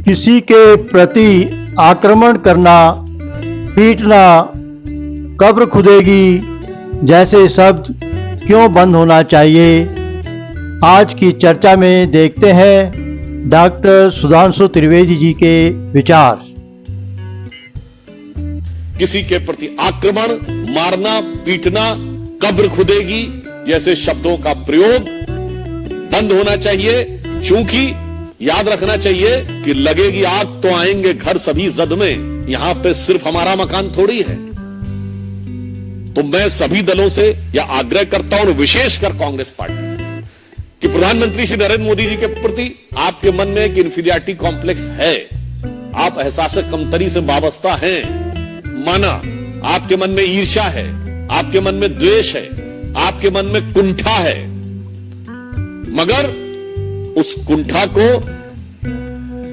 किसी के प्रति आक्रमण करना, पीटना, कब्र खुदेगी जैसे शब्द क्यों बंद होना चाहिए? आज की चर्चा में देखते हैं डॉक्टर सुधांशु त्रिवेदी जी के विचार। किसी के प्रति आक्रमण, मारना, पीटना, कब्र खुदेगी जैसे शब्दों का प्रयोग बंद होना चाहिए। क्योंकि याद रखना चाहिए कि लगेगी आग तो आएंगे घर सभी जद में। यहां पे सिर्फ हमारा मकान थोड़ी है। तो मैं सभी दलों से यह आग्रह करता हूं, और विशेषकर कांग्रेस पार्टी से, कि प्रधानमंत्री श्री नरेंद्र मोदी जी के प्रति आपके मन में एक इंफीरियरिटी कॉम्प्लेक्स है। आप एहसास कमतरी से वाबस्ता हैं, माना। आपके मन में ईर्ष्या है, आपके मन में द्वेष है, आपके मन में कुंठा है। मगर उस कुंठा को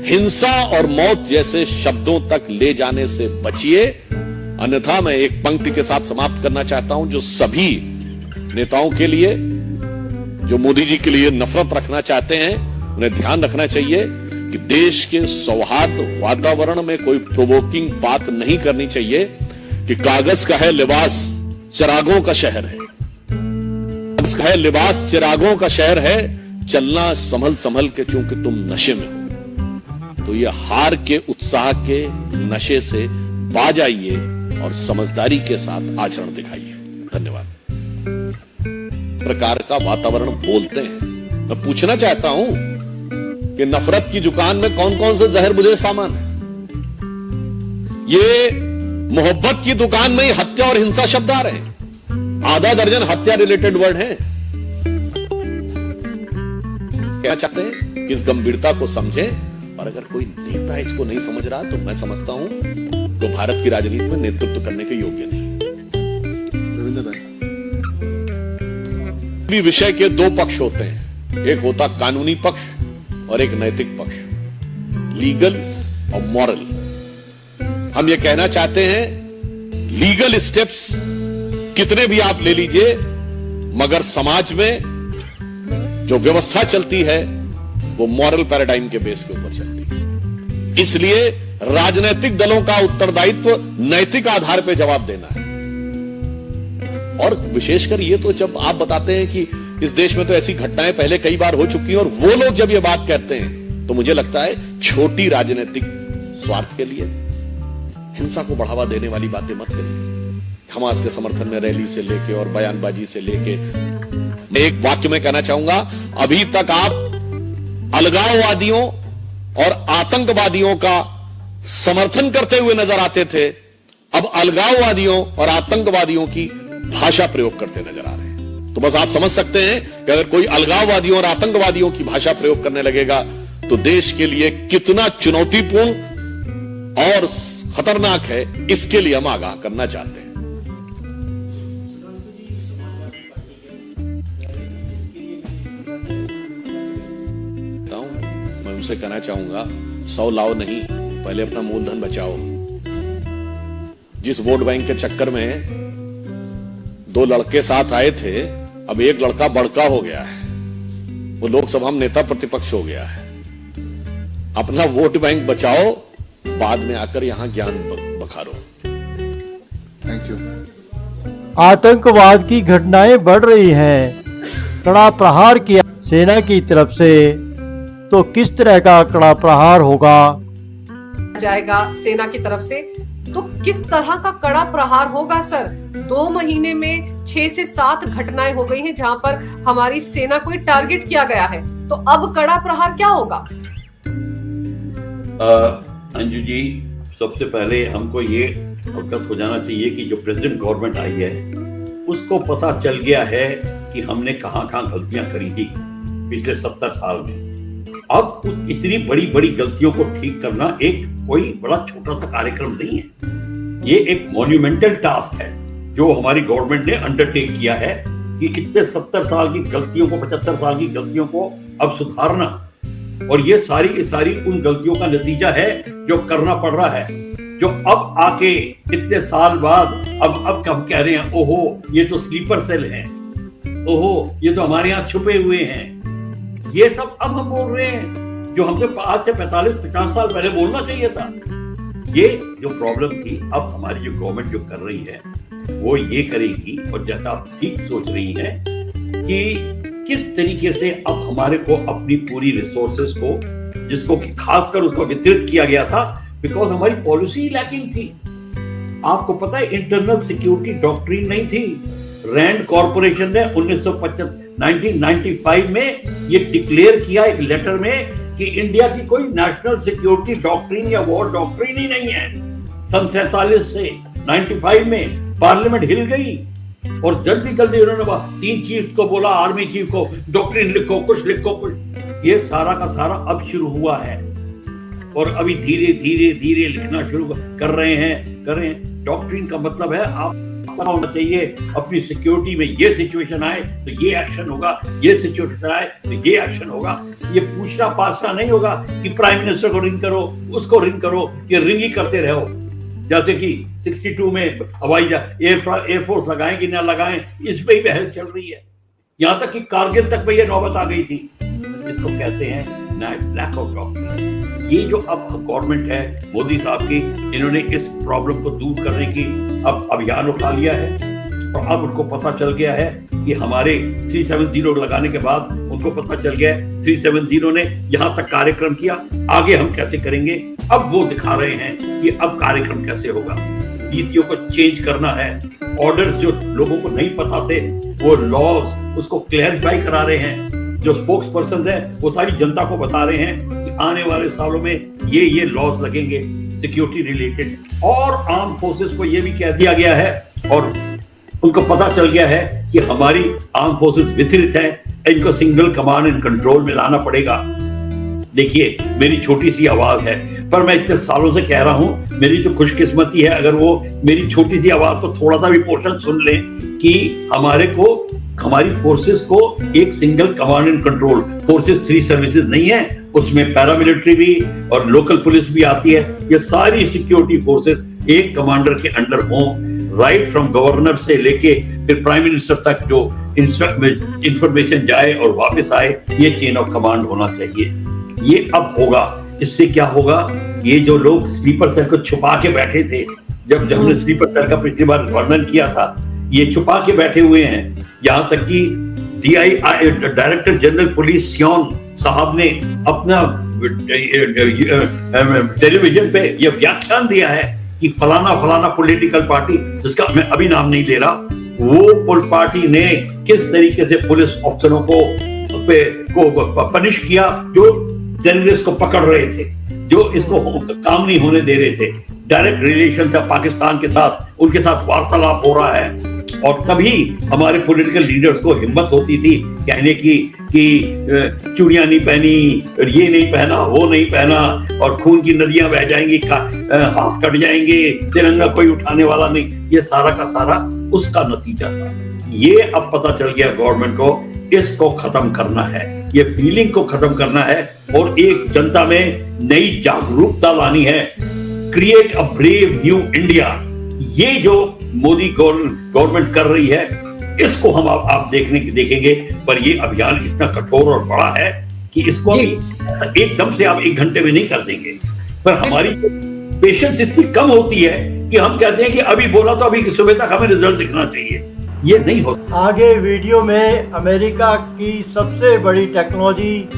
हिंसा और मौत जैसे शब्दों तक ले जाने से बचिए। अन्यथा मैं एक पंक्ति के साथ समाप्त करना चाहता हूं, जो सभी नेताओं के लिए, जो मोदी जी के लिए नफरत रखना चाहते हैं, उन्हें ध्यान रखना चाहिए कि देश के सौहार्द वातावरण में कोई प्रोवोकिंग बात नहीं करनी चाहिए कि कागज का है लिबास चिरागों का शहर है। कागज का है लिबास चिरागों का शहर है, चलना संभल संभल के क्योंकि तुम नशे में हो। तो ये हार के उत्साह के नशे से बाज आइए और समझदारी के साथ आचरण दिखाइए। धन्यवाद। प्रकार का वातावरण बोलते हैं। मैं पूछना चाहता हूं कि नफरत की दुकान में कौन कौन से जहर बुझे सामान है? ये मोहब्बत की दुकान में ही हत्या और हिंसा शब्द आ रहे हैं। आधा दर्जन हत्या रिलेटेड वर्ड हैं। क्या चाहते हैं कि इस गंभीरता को समझें, और अगर कोई नेता इसको नहीं समझ रहा तो मैं समझता हूं तो भारत की राजनीति में नेतृत्व करने के योग्य नहीं। भी विषय के दो पक्ष होते हैं, एक होता कानूनी पक्ष और एक नैतिक पक्ष, लीगल और मॉरल। हम ये कहना चाहते हैं लीगल स्टेप्स कितने भी आप ले लीजिए, मगर समाज में जो व्यवस्था चलती है वो मॉरल पैराडाइम के बेस के ऊपर चलती है। इसलिए राजनीतिक दलों का उत्तरदायित्व नैतिक आधार पर जवाब देना है। और विशेषकर ये तो जब आप बताते हैं कि इस देश में तो ऐसी घटनाएं पहले कई बार हो चुकी हैं, और वो लोग जब ये बात कहते हैं तो मुझे लगता है छोटी राजनीतिक स्वार्थ के लिए हिंसा को बढ़ावा देने वाली बातें मत करिए। हमास के समर्थन में रैली से लेके और बयानबाजी से लेके, एक वाक्य में कहना चाहूंगा, अभी तक आप अलगाववादियों और आतंकवादियों का समर्थन करते हुए नजर आते थे। अब अलगाववादियों और आतंकवादियों की भाषा प्रयोग करते नजर आ रहे हैं। तो बस आप समझ सकते हैं कि अगर कोई अलगाववादियों और आतंकवादियों की भाषा प्रयोग करने लगेगा तो देश के लिए कितना चुनौतीपूर्ण और खतरनाक है, इसके लिए हम आगाह करना चाहते हैं। मैं उनसे कहना चाहूंगा, 100 लाओ नहीं, पहले अपना मूलधन बचाओ। जिस वोट बैंक के चक्कर में 2 लड़के साथ आए थे, अब एक लड़का बड़का हो गया है, वो लोकसभा में नेता प्रतिपक्ष हो गया है। अपना वोट बैंक बचाओ, बाद में आकर यहां ज्ञान बखारो। Thank you. आतंकवाद की घटनाएं बढ़ रही हैं। कड़ा प्रहार किया सेना की तरफ से, तो किस तरह का कड़ा प्रहार होगा जाएगा सेना की तरफ से? तो किस तरह का कड़ा प्रहार होगा सर? 2 महीने में 6 से 7 घटनाएं हो गई हैं जहां पर हमारी सेना को टारगेट किया गया है। तो अब कड़ा प्रहार क्या होगा? अंजू जी, सबसे पहले हमको ये अवगत हो जाना चाहिए कि जो प्रेजेंट गवर्नमेंट आई है उसको पता चल गया है कि हमने कहां गलतियां करी थी पिछले 70 साल में। अब उस इतनी बड़ी बड़ी गलतियों को ठीक करना एक कोई बड़ा छोटा सा कार्यक्रम नहीं है। ये एक मॉन्यूमेंटल टास्क है जो हमारी गवर्नमेंट ने अंडरटेक किया है कि इतने 70 साल की गलतियों को, 75 साल की गलतियों को अब सुधारना। और ये सारी उन गलतियों का नतीजा है जो करना पड़ रहा है, जो अब आके इतने साल बाद अब हम कह रहे हैं, ओहो ये तो स्लीपर सेल है, ओहो ये तो हमारे यहाँ छुपे हुए हैं। ये सब अब हम बोल रहे हैं जो हमसे आज से 45-50 साल पहले बोलना चाहिए था। ये जो प्रॉब्लम थी, अब हमारी जो गवर्नमेंट जो कर रही है वो ये करेगी, और जैसा आप ठीक सोच रही हैं कि किस तरीके से अब हमारे को अपनी पूरी रिसोर्सेस को, जिसको कि खासकर उसको वितरित किया गया था बिकॉज हमारी पॉलिसी लैकिंग थी। आपको पता है इंटरनल सिक्योरिटी डॉक्ट्रिन नहीं थी। रैंड कॉर्पोरेशन ने 1995 में ये डिक्लेयर किया एक लेटर में कि इंडिया की कोई नेशनल सिक्योरिटी डॉक्ट्रिन या वॉर डॉक्ट्रिन ही नहीं है। सन 47 से 95 में पार्लियामेंट हिल गई और जल्दी जल्दी उन्होंने 3 चीफ को बोला, आर्मी चीफ को, डॉक्ट्रिन लिखो, कुछ लिखो, कुछ। ये सारा का सारा अब शुरू हुआ है और अभी धीरे धीरे धीरे लिखना शुरू कर रहे हैं। डॉक्ट्रिन का मतलब है आप पता होना चाहिए अपनी सिक्योरिटी में ये सिचुएशन आए तो ये एक्शन होगा, ये सिचुएशन आए तो ये एक्शन होगा। ये पूछना पाछना नहीं होगा कि प्राइम मिनिस्टर को रिंग करो, उसको रिंग करो, ये रिंग ही करते रहो। जैसे कि 62 में हवाई एयरफोर्स लगाएं कि ना लगाएं, इस पे ही बहस चल रही है। यहां तक कि कारगिल तक पे ये नौबत आ गई थी। इसको कहते हैं लैक ऑफ डॉक्ट्रिन। ये जो अब गवर्नमेंट है मोदी साहब की, इन्होंने इस प्रॉब्लम को दूर करने की अब अभियान उठा लिया है और अब उनको पता चल गया है कि हमारे 370 लगाने के बाद उनको पता चल गया है 370 ने यहां तक कार्यक्रम किया, आगे हम कैसे करेंगे। अब वो दिखा रहे हैं कि अब कार्यक्रम कैसे होगा। नीतियों को चेंज करना है, ऑर्डर्स जो लोगों को नहीं पता थे वो लॉज उसको क्लैरिफाई करा रहे हैं। जो स्पोक्स पर्सन है वो सारी जनता को बता रहे हैं कि आने वाले सालों में ये लॉज लगेंगे सिक्योरिटी रिलेटेड। और आर्म फोर्सेस को ये भी कह दिया गया है और उनको पता चल गया है कि हमारी आर्म फोर्सेस वितरित है, इनको सिंगल कमांड एंड कंट्रोल में लाना पड़ेगा। देखिए मेरी छोटी सी आवाज है पर मैं इतने सालों से कह रहा हूं, मेरी तो खुशकिस्मती है अगर वो मेरी छोटी सी आवाज को थोड़ा सा भी पोर्शन सुन लें कि हमारी फोर्सेस को एक single command and control, forces 3 services नहीं है, उसमें पैरामिलिट्री भी और लोकल पुलिस भी आती है। ये सारी सिक्योरिटी फोर्सेस एक कमांडर के अंडर हों, राइट फ्रॉम गवर्नर से लेके फिर प्राइम मिनिस्टर तक जो इंफॉर्मेशन जाए और वापस आए, ये चेन ऑफ कमांड होना चाहिए। ये अब होगा। इससे क्या होगा, ये जो लोग स्लीपर सेल को छुपा के बैठे थे, जब हमने स्लीपर सेल का पिछली बार वर्णन किया था, ये छुपा के बैठे हुए हैं। यहां तक कि डायरेक्टर जनरल पुलिस सियोन साहब ने अपना टेलीविजन पे ये व्याख्यान दिया है कि फलाना पॉलिटिकल पार्टी, जिसका मैं अभी नाम नहीं ले रहा, वो पार्टी ने किस तरीके से पुलिस अफसरों को पनिश किया जो टेररिस्ट को पकड़ रहे थे, जो इसको काम नहीं होने दे रहे थे। डायरेक्ट रिलेशन था पाकिस्तान के साथ, उनके साथ वार्तालाप हो रहा है। और तभी हमारे पॉलिटिकल लीडर्स को हिम्मत होती थी कहने की कि चूड़ियां नहीं पहनी, ये नहीं पहना, वो नहीं पहना, और खून की नदियां बह जाएंगी, हाथ कट जाएंगे, तिरंगा कोई उठाने वाला नहीं। ये सारा का सारा उसका नतीजा था। ये अब पता चल गया गवर्नमेंट को, इसको खत्म करना है, ये फीलिंग को खत्म करना है और एक जनता में नई जागरूकता लानी है। Create a brave new India, ये जो मोदी गवर्नमेंट कर रही है, इसको हम आप देखेंगे। पर ये अभियान इतना कठोर और बड़ा है कि इसको अभी एकदम से आप 1 घंटे में नहीं कर देंगे। पर हमारी पेशेंस इतनी कम होती है कि हम कहते हैं कि अभी बोला तो अभी सुबह तक हमें रिजल्ट दिखना चाहिए। ये नहीं होता। आगे वीडियो में अमेरिका की सबसे बड़ी टेक्नोलॉजी,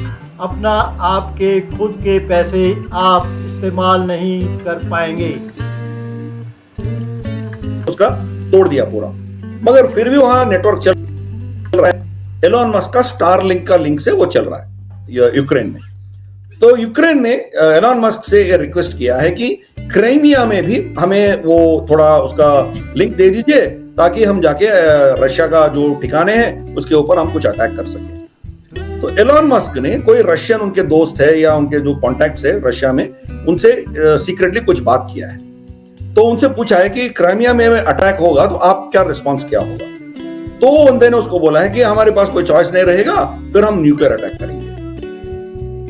अपना आपके खुद के पैसे आप इस्तेमाल नहीं कर पाएंगे, उसका तोड़ दिया पूरा। मगर फिर भी वहां नेटवर्क चल रहा है। एलोन मस्क का स्टारलिंक का लिंक से वो चल रहा है यूक्रेन में। तो यूक्रेन ने एलोन मस्क से ये रिक्वेस्ट किया है कि क्राइमिया में भी हमें वो थोड़ा उसका लिंक दे दीजिए ताकि हम जाके रशिया का जो ठिकाने हैं उसके ऊपर हम कुछ अटैक कर सकें। तो एलोन मस्क ने कोई रशियन उनके दोस्त है या उनके जो कॉन्टैक्ट्स है रशिया में, उनसे सीक्रेटली कुछ बात किया है। तो उनसे पूछा है कि क्राइमिया में अटैक होगा तो आप क्या रिस्पॉन्स क्या होगा। तो बंदे ने उसको बोला है कि हमारे पास कोई चॉइस नहीं रहेगा, फिर हम न्यूक्लियर अटैक करेंगे।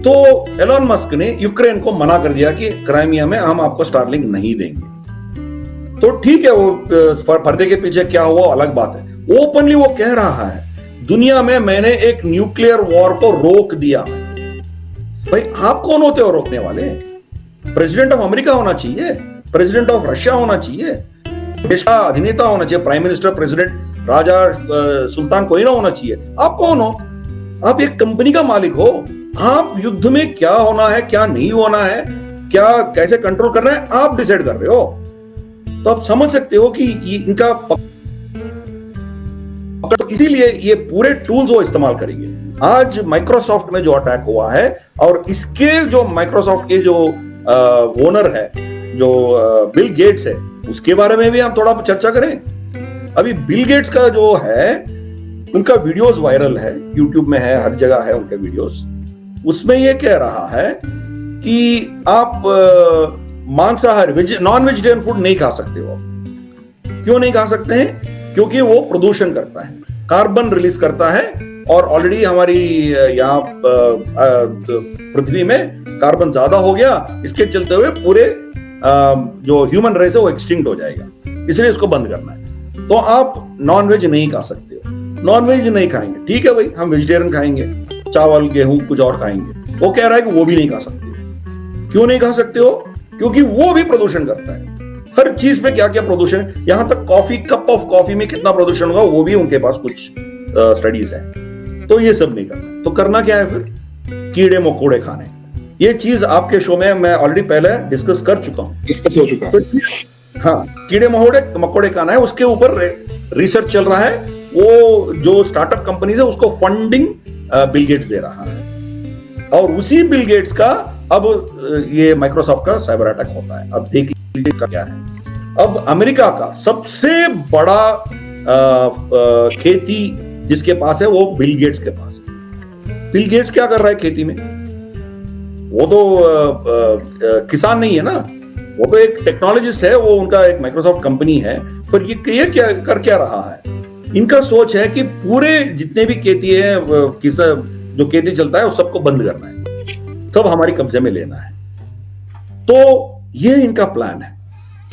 तो एलोन मस्क ने यूक्रेन को मना कर दिया कि क्राइमिया में हम आपको स्टारलिंक नहीं देंगे। तो ठीक है, वो पर्दे के पीछे क्या हुआ अलग बात है। ओपनली वो कह रहा है दुनिया में मैंने एक न्यूक्लियर वॉर को रोक दिया। भाई आप कौन होते हो रोकने वाले? प्रेसिडेंट ऑफ अमेरिका होना चाहिए, प्रेसिडेंट ऑफ रशिया होना चाहिए, देश का अधिनेता होना चाहिए, प्राइम मिनिस्टर, प्रेसिडेंट, राजा, सुल्तान कोई ना होना चाहिए। आप कौन हो? आप एक कंपनी का मालिक हो। आप युद्ध में क्या होना है, क्या नहीं होना है, क्या कैसे कंट्रोल करना है, आप डिसाइड कर रहे हो। तो आप समझ सकते हो कि इनका इसीलिए ये पूरे टूल्स वो इस्तेमाल करेंगे। आज माइक्रोसॉफ्ट में जो अटैक हुआ है, और इसके जो माइक्रोसॉफ्ट के जो ओनर है, जो बिल गेट्स है, उसके बारे में भी हम थोड़ा चर्चा करें। अभी बिल गेट्स का जो है, उनका वीडियोस वायरल है, यूट्यूब में है, हर जगह है उनके वीडियोस। उसमें ये कह रहा है कि आप मांसाहारी, नॉन वेजिटेरियन फूड नहीं खा सकते हो। क्यों नहीं खा सकते हैं? क्योंकि वो प्रदूषण करता है, कार्बन रिलीज करता है, और ऑलरेडी हमारी यहाँ पृथ्वी में कार्बन ज्यादा हो गया। इसके चलते हुए पूरे जो ह्यूमन रेस है वो एक्सटिंक्ट हो जाएगा, इसलिए इसको बंद करना है। तो आप नॉन वेज नहीं खा सकते हो। नॉन वेज नहीं खाएंगे, ठीक है भाई, हम वेजिटेरियन खाएंगे, चावल, गेहूं, कुछ और खाएंगे। वो कह रहा है कि वो भी नहीं खा सकते। क्यों नहीं खा सकते हो? क्योंकि वो भी प्रदूषण करता है। हर चीज में क्या क्या प्रदूषण, यहां तक कॉफी, कप ऑफ कॉफी में कितना प्रदूषण होगा वो भी उनके पास कुछ स्टडीज है। तो ये सब नहीं करना। तो करना क्या है फिर? कीड़े मकोड़े खाने। ये चीज आपके शो में मैं ऑलरेडी पहले डिस्कस कर चुका हूं, डिस्कस हो चुका है। हाँ, कीड़े मकोड़े खाना है, उसके ऊपर रिसर्च चल रहा है। वो जो स्टार्टअप कंपनीज है उसको फंडिंग बिल गेट्स दे रहा है, और उसी बिल गेट्स का अब ये माइक्रोसॉफ्ट का साइबर अटैक होता है। अब देख लीजिए का क्या है। अब अमेरिका का सबसे बड़ा खेती जिसके पास है वो बिल गेट्स के पास है। बिल गेट्स क्या कर रहा है खेती में? वो तो किसान नहीं है ना, वो तो एक टेक्नोलॉजिस्ट है। वो उनका एक माइक्रोसॉफ्ट कंपनी है। पर ये क्या कर क्या रहा है? इनका सोच है कि पूरे जितने भी खेती है, जो खेती चलता है, उस सबको बंद करना है, तब हमारी कब्जे में लेना है। तो ये इनका प्लान है।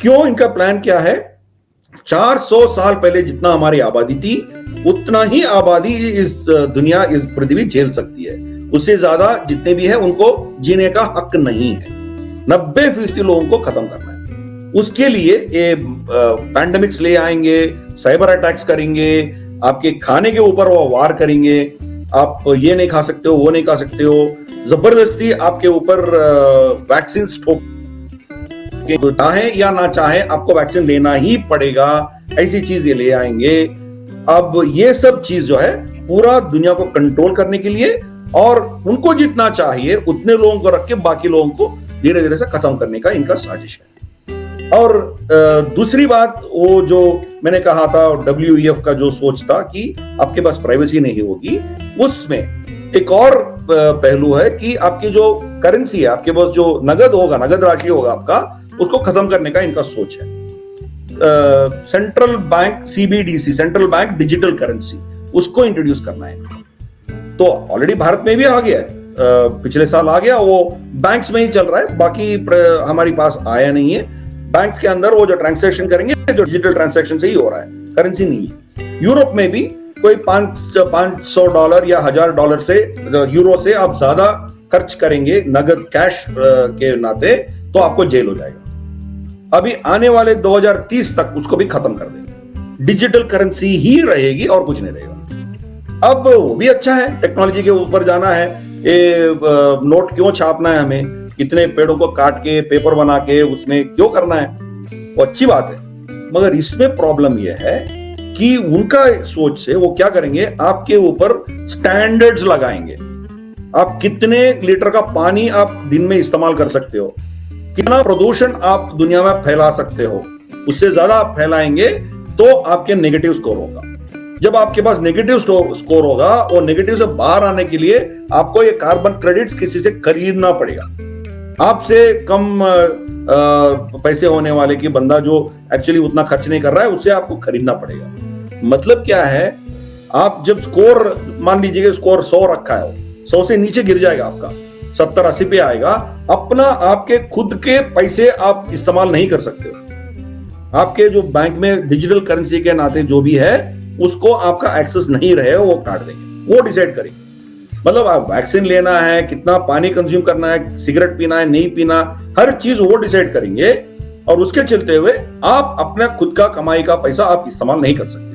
क्यों? इनका प्लान क्या है? 400 साल पहले जितना हमारी आबादी थी, उतना ही आबादी इस दुनिया, इस पृथ्वी झेल सकती है। उससे ज्यादा जितने भी है उनको जीने का हक नहीं है। 90% लोगों को खत्म करना है। उसके लिए ये पैंडेमिक्स ले आएंगे, साइबर अटैक्स करेंगे, आपके खाने के ऊपर वो वार करेंगे। आप ये नहीं खा सकते हो, वो नहीं खा सकते हो, जबरदस्ती आपके ऊपर वैक्सीन ठोक, चाहे या ना चाहे आपको वैक्सीन लेना ही पड़ेगा, ऐसी चीज ये ले आएंगे। अब ये सब चीज जो है पूरा दुनिया को कंट्रोल करने के लिए, और उनको जितना चाहिए उतने लोगों को रख के बाकी लोगों को धीरे धीरे से खत्म करने का इनका साजिश है। और दूसरी बात, वो जो मैंने कहा था WEF का जो सोच था कि आपके पास प्राइवेसी नहीं होगी, उसमें एक और पहलू है कि आपकी जो करेंसी है, आपके पास जो नगद होगा, नगद राशि होगा आपका, उसको खत्म करने का इनका सोच है। Central bank CBDC, central bank digital currency, उसको इंट्रोड्यूस करना है। तो ऑलरेडी भारत में भी आ गया है, पिछले साल आ गया, वो बैंक्स में ही चल रहा है, बाकी हमारी पास आया नहीं है। बैंक्स के अंदर वो जो ट्रांजैक्शन करेंगे, जो डिजिटल ट्रांजैक्शन से ही हो रहा है, करेंसी नहीं है। यूरोप में भी कोई $500 या $1000 से, यूरो से आप ज्यादा खर्च करेंगे नगद कैश के नाते, तो आपको जेल हो जाएगा। अभी आने वाले 2030 तक उसको भी खत्म कर देंगे। डिजिटल करेंसी ही रहेगी और कुछ नहीं रहेगा। अब वो भी अच्छा है, टेक्नोलॉजी के ऊपर जाना है। ये नोट क्यों छापना है हमें, इतने पेड़ों को काट के पेपर बना के उसमें क्यों करना है? वो अच्छी बात है, मगर इसमें प्रॉब्लम यह है कि उनका सोच से वो क्या करेंगे, आपके ऊपर स्टैंडर्ड्स लगाएंगे। आप कितने लीटर का पानी आप दिन में इस्तेमाल कर सकते हो, कितना प्रदूषण आप दुनिया में फैला सकते हो, उससे ज्यादा आप फैलाएंगे तो आपके नेगेटिव स्कोर होगा। जब आपके पास नेगेटिव स्कोर होगा, और नेगेटिव से बाहर आने के लिए आपको ये कार्बन क्रेडिट्स किसी से खरीदना पड़ेगा। आपसे कम पैसे होने वाले की बंदा जो एक्चुअली उतना खर्च नहीं कर रहा है, उससे आपको खरीदना पड़ेगा। मतलब क्या है, आप जब स्कोर, मान लीजिए स्कोर 100 रखा है, 100 से नीचे गिर जाएगा, आपका 70-80 पे आएगा, अपना आपके खुद के पैसे आप इस्तेमाल नहीं कर सकते। आपके जो बैंक में डिजिटल करेंसी के नाते जो भी है, उसको आपका एक्सेस नहीं रहे, वो काट देंगे, वो डिसाइड करेंगे। मतलब आप वैक्सीन लेना है, कितना पानी कंज्यूम करना है, सिगरेट पीना है, नहीं पीना, हर चीज वो डिसाइड करेंगे और उसके चलते हुए आप अपना खुद का कमाई का पैसा आप इस्तेमाल नहीं कर सकते।